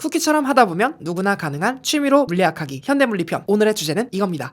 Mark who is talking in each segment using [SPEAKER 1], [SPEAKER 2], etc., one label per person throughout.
[SPEAKER 1] 쿠키처럼 하다 보면 누구나 가능한 취미로 물리학하기 현대물리편, 오늘의 주제는 이겁니다.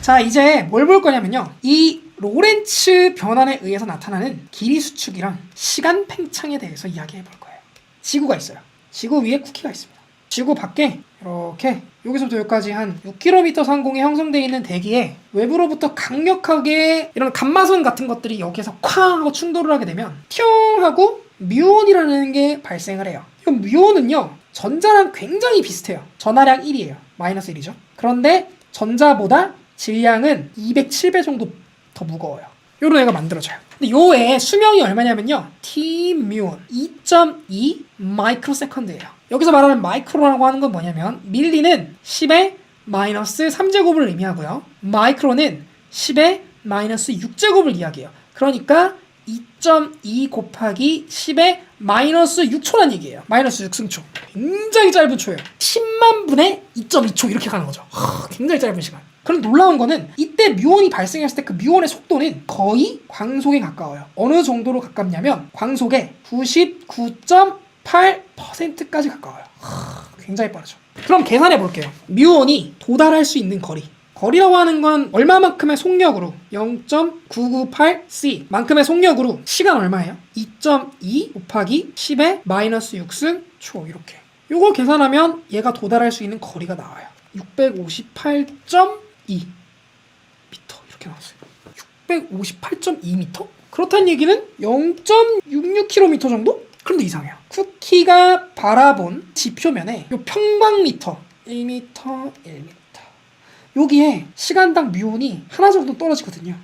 [SPEAKER 2] 자, 이제 뭘 볼 거냐면요, 이 로렌츠 변환에 의해서 나타나는 길이 수축이랑 시간 팽창에 대해서 이야기해 볼 거예요. 지구가 있어요. 지구 위에 쿠키가 있습니다. 지구 밖에 이렇게 여기서부터 여기까지 한 6km 상공에 형성되어 있는 대기에 외부로부터 강력하게 이런 감마선 같은 것들이 여기에서 쾅 하고 충돌을 하게 되면 튀용 하고 뮤온이라는 게 발생을 해요. 이 뮤온은요, 전자랑 굉장히 비슷해요. 전하량 1이에요. 마이너스 1이죠. 그런데 전자보다 질량은 207배 정도 더 무거워요. 요런 애가 만들어져요. 근데 요 애의 수명이 얼마냐면요, T뮤온 2.2 마이크로세컨드예요. 여기서 말하는 마이크로라고 하는 건 뭐냐면, 밀리는 10의 마이너스 3제곱을 의미하고요, 마이크로는 10의 마이너스 6제곱을 이야기해요. 그러니까 2.2 곱하기 10의 마이너스 6초란 얘기예요. 마이너스 6승초. 굉장히 짧은 초예요. 10만 분의 2.2초 이렇게 가는 거죠. 굉장히 짧은 시간. 그럼 놀라운 거는 이때 뮤온이 발생했을 때 그 뮤온의 속도는 거의 광속에 가까워요. 어느 정도로 가깝냐면 광속의 99.8%까지 가까워요. 굉장히 빠르죠. 그럼 계산해 볼게요. 뮤온이 도달할 수 있는 거리라고 하는 건 얼마만큼의 속력으로, 0.998c 만큼의 속력으로 시간 얼마예요? 2.2 곱하기 10의 마이너스 6승 초. 이렇게 요걸 계산하면 얘가 도달할 수 있는 거리가 나와요. 658.2m 이렇게 나왔어요. 658.2m? 그렇다는 얘기는 0.66km 정도? 그런데 이상해요. 쿠키가 바라본 지표면에 요 평방미터 1m, 1m 여기에 시간당 뮤온이 하나 정도 떨어지거든요.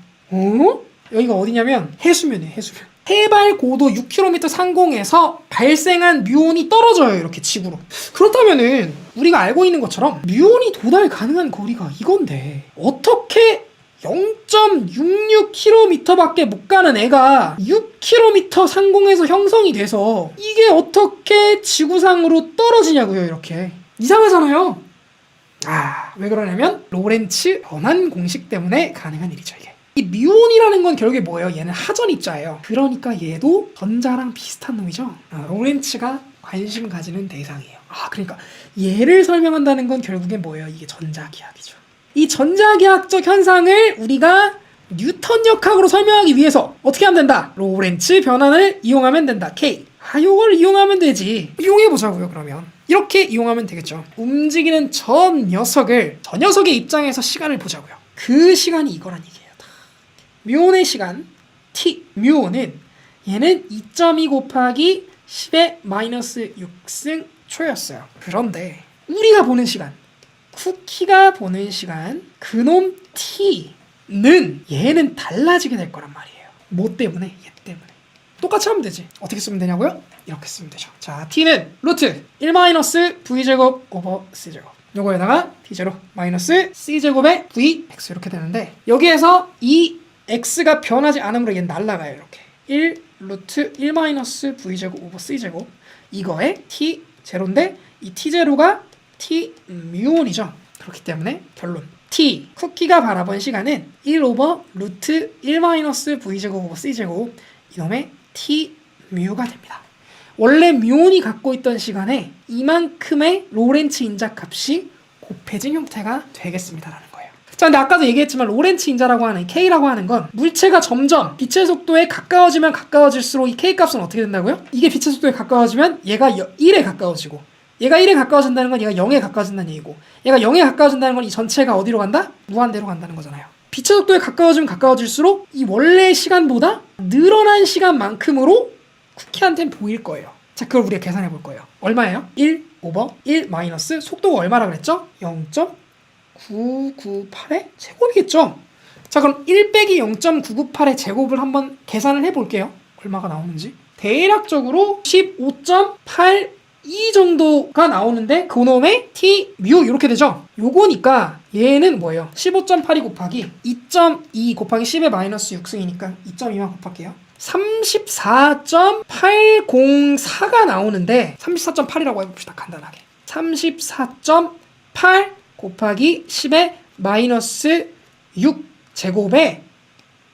[SPEAKER 2] 여기가 어디냐면 해수면이에요. 해수면. 해발 고도 6km 상공에서 발생한 뮤온이 떨어져요. 이렇게 지구로. 그렇다면은 우리가 알고 있는 것처럼 뮤온이 도달 가능한 거리가 이건데 어떻게 0.66km밖에 못 가는 애가 6km 상공에서 형성이 돼서 이게 어떻게 지구상으로 떨어지냐고요. 이렇게 이상하잖아요. 왜 그러냐면 로렌츠 변환 공식 때문에 가능한 일이죠. 이게 이 뮤온이라는 건 결국에 뭐예요? 얘는 하전 입자예요. 그러니까 얘도 전자랑 비슷한 놈이죠. 로렌츠가 관심 가지는 대상이에요. 그러니까 얘를 설명한다는 건 결국에 뭐예요? 이게 전자기하학이죠. 이 전자기하학적 현상을 우리가 뉴턴역학으로 설명하기 위해서 어떻게 하면 된다? 로렌츠 변환을 이용하면 된다. K. 요걸 이용하면 되지. 이용해보자고요. 그러면 이렇게 이용하면 되겠죠. 움직이는 저 녀석의 입장에서 시간을 보자고요. 그 시간이 이거란 얘기예요. 뮤온의 시간 T, 뮤온은 얘는 2.2 곱하기 10의 마이너스 6승 초였어요. 그런데 우리가 보는 시간, 쿠키가 보는 시간, 그놈 T는 얘는 달라지게 될 거란 말이에요. 뭐 때문에? 얘 때문에. 똑같이 하면 되지. 어떻게 쓰면 되냐고요? 이렇게 쓰면 되죠. 자, T는 루트 1-V제곱 오버 C제곱. 요거에다가 T0 마이너스 C제곱의 Vx 이렇게 되는데, 여기에서 이 x가 변하지 않으므로 얘는 날라가요. 이렇게 1 루트 1-V제곱 오버 C제곱. 이거에 T0인데 이 T0가 T 뮤온이죠. 그렇기 때문에 결론, T 쿠키가 바라본 시간은 1 오버 루트 1-V제곱 오버 C제곱, 이놈의 T 뮤가 됩니다. 원래 뮤온이 갖고 있던 시간에 이만큼의 로렌츠 인자값이 곱해진 형태가 되겠습니다라는 거예요. 자, 근데 아까도 얘기했지만 로렌츠 인자라고 하는 K라고 하는 건 물체가 점점 빛의 속도에 가까워지면 가까워질수록 이 K 값은 어떻게 된다고요? 이게 빛의 속도에 가까워지면 얘가 1에 가까워지고, 얘가 1에 가까워진다는 건 얘가 0에 가까워진다는 얘기고, 얘가 0에 가까워진다는 건 이 전체가 어디로 간다? 무한대로 간다는 거잖아요. 빛의 속도에 가까워지면 가까워질수록 이 원래 시간보다 늘어난 시간만큼으로 쿠키한테는 보일 거예요. 자, 그걸 우리가 계산해 볼 거예요. 얼마예요? 1 오버 1 마이너스 속도가 얼마라 그랬죠? 0.998의 제곱이겠죠? 자, 그럼 1 빼기 0.998의 제곱을 한번 계산을 해볼게요. 얼마가 나오는지. 대략적으로 15.82 정도가 나오는데 그놈의 T 뮤 이렇게 되죠? 요거니까 얘는 뭐예요? 15.82 곱하기 2.2 곱하기 10의 마이너스 6승이니까 2.2만 곱할게요. 34.804가 나오는데 34.8이라고 해봅시다. 간단하게 34.8 곱하기 10의 마이너스 6 제곱의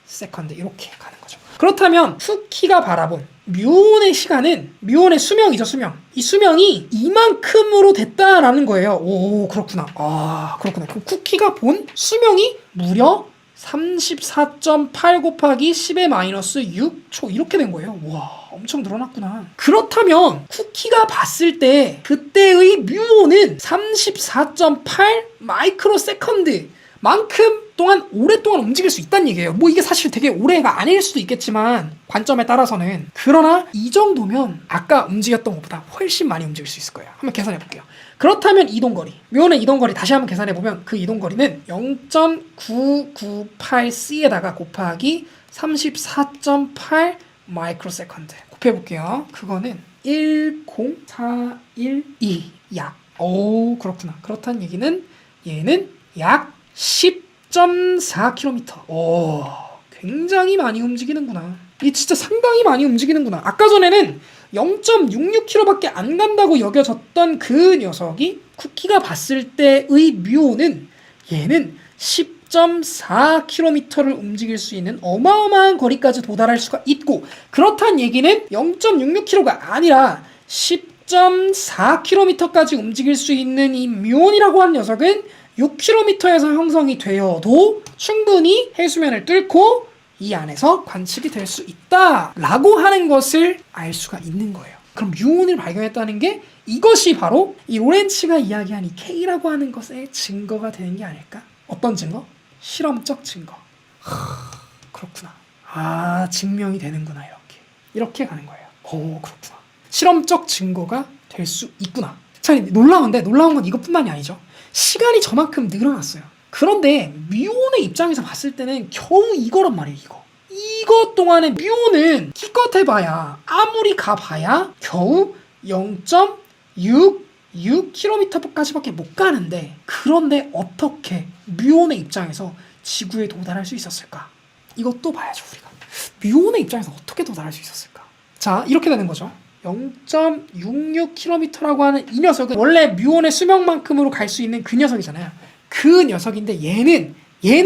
[SPEAKER 2] 세컨드 이렇게 가는 거죠. 그렇다면 쿠키가 바라본 뮤온의 시간은 뮤온의 수명이죠, 수명. 이 수명이 이만큼으로 됐다라는 거예요. 오, 그렇구나. 아, 그렇구나. 그럼 쿠키가 본 수명이 무려 34.8 곱하기 10의 마이너스 6초 이렇게 된 거예요. 와, 엄청 늘어났구나. 그렇다면 쿠키가 봤을 때 그때의 뮤온은 34.8 마이크로 세컨드 만큼 동안 오랫동안 움직일 수 있다는 얘기예요. 뭐 이게 사실 되게 오래가 아닐 수도 있겠지만 관점에 따라서는. 그러나 이 정도면 아까 움직였던 것보다 훨씬 많이 움직일 수 있을 거예요. 한번 계산해 볼게요. 그렇다면 이동거리, 뮤온의 이동거리 다시 한번 계산해 보면 그 이동거리는 0.998c에다가 곱하기 34.8 마이크로세컨드 곱해 볼게요. 그거는 10412 약. 오, 그렇구나. 그렇다는 얘기는 얘는 약 10.4km. 오, 굉장히 많이 움직이는구나. 이 진짜 상당히 많이 움직이는구나. 아까 전에는 0.66km밖에 안 간다고 여겨졌던 그 녀석이 쿠키가 봤을 때의 뮤온은 얘는 10.4km를 움직일 수 있는 어마어마한 거리까지 도달할 수가 있고, 그렇다는 얘기는 0.66km가 아니라 10.4km까지 움직일 수 있는 이 뮤온이라고 하는 녀석은 6km에서 형성이 되어도 충분히 해수면을 뚫고 이 안에서 관측이 될 수 있다 라고 하는 것을 알 수가 있는 거예요. 그럼 뮤온을 발견했다는 게 이것이 바로 이 로렌츠가 이야기한 이 K라고 하는 것의 증거가 되는 게 아닐까? 어떤 증거? 실험적 증거. 그렇구나. 아, 증명이 되는구나. 이렇게 가는 거예요. 오, 그렇구나. 실험적 증거가 될 수 있구나. 자, 놀라운 건 이것뿐만이 아니죠. 시간이 저만큼 늘어났어요. 그런데 뮤온의 입장에서 봤을 때는 겨우 이거란 말이에요. 이거 동안에 뮤온은 기껏 해봐야, 아무리 가봐야 겨우 0.66km까지밖에 못 가는데, 그런데 어떻게 뮤온의 입장에서 지구에 도달할 수 있었을까? 이것도 봐야죠, 우리가. 뮤온의 입장에서 어떻게 도달할 수 있었을까? 자, 이렇게 되는 거죠. 0.66km라고 하는 이 녀석은 원래 뮤온의 수명만큼으로 갈 수 있는 그 녀석이잖아요. 그 녀석인데 얘는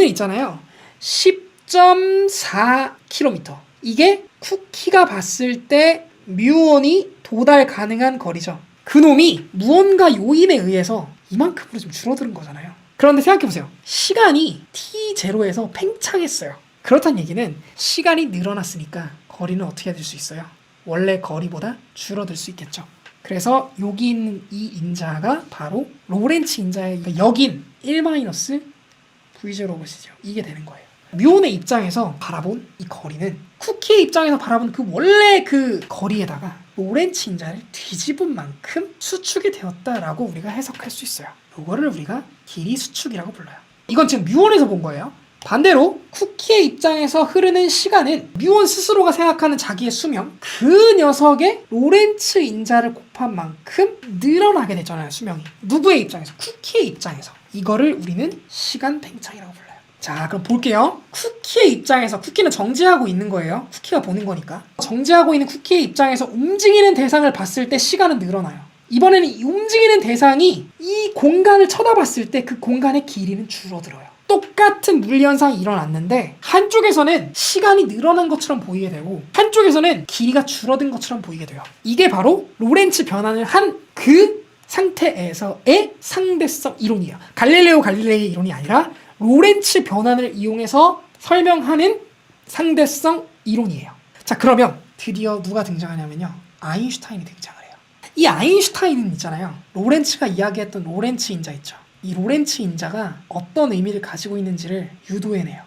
[SPEAKER 2] 있잖아요. 10.4km. 이게 쿠키가 봤을 때 뮤온이 도달 가능한 거리죠. 그놈이 무언가 요인에 의해서 이만큼으로 좀 줄어드는 거잖아요. 그런데 생각해보세요. 시간이 t0에서 팽창했어요. 그렇다는 얘기는 시간이 늘어났으니까 거리는 어떻게 될 수 있어요? 원래 거리보다 줄어들 수 있겠죠. 그래서 여기 있는 이 인자가 바로 로렌츠 인자의 역인 1-V0 것이죠. 이게 되는 거예요. 뮤온의 입장에서 바라본 이 거리는 쿠키의 입장에서 바라본 그 원래 그 거리에다가 로렌츠 인자를 뒤집은 만큼 수축이 되었다라고 우리가 해석할 수 있어요. 이거를 우리가 길이 수축이라고 불러요. 이건 지금 뮤온에서 본 거예요. 반대로 쿠키의 입장에서 흐르는 시간은 뮤온 스스로가 생각하는 자기의 수명, 그 녀석의 로렌츠 인자를 곱한 만큼 늘어나게 되잖아요, 수명이. 누구의 입장에서? 쿠키의 입장에서. 이거를 우리는 시간 팽창이라고 불러요. 자, 그럼 볼게요. 쿠키의 입장에서, 쿠키는 정지하고 있는 거예요. 쿠키가 보는 거니까. 정지하고 있는 쿠키의 입장에서 움직이는 대상을 봤을 때 시간은 늘어나요. 이번에는 이 움직이는 대상이 이 공간을 쳐다봤을 때 그 공간의 길이는 줄어들어요. 똑같은 물리현상이 일어났는데 한쪽에서는 시간이 늘어난 것처럼 보이게 되고 한쪽에서는 길이가 줄어든 것처럼 보이게 돼요. 이게 바로 로렌츠 변환을 한 그 상태에서의 상대성 이론이에요. 갈릴레오 갈릴레이의 이론이 아니라 로렌츠 변환을 이용해서 설명하는 상대성 이론이에요. 자, 그러면 드디어 누가 등장하냐면요. 아인슈타인이 등장을 해요. 이 아인슈타인은 있잖아요. 로렌츠가 이야기했던 로렌츠 인자 있죠. 이 로렌츠 인자가 어떤 의미를 가지고 있는지를 유도해내요.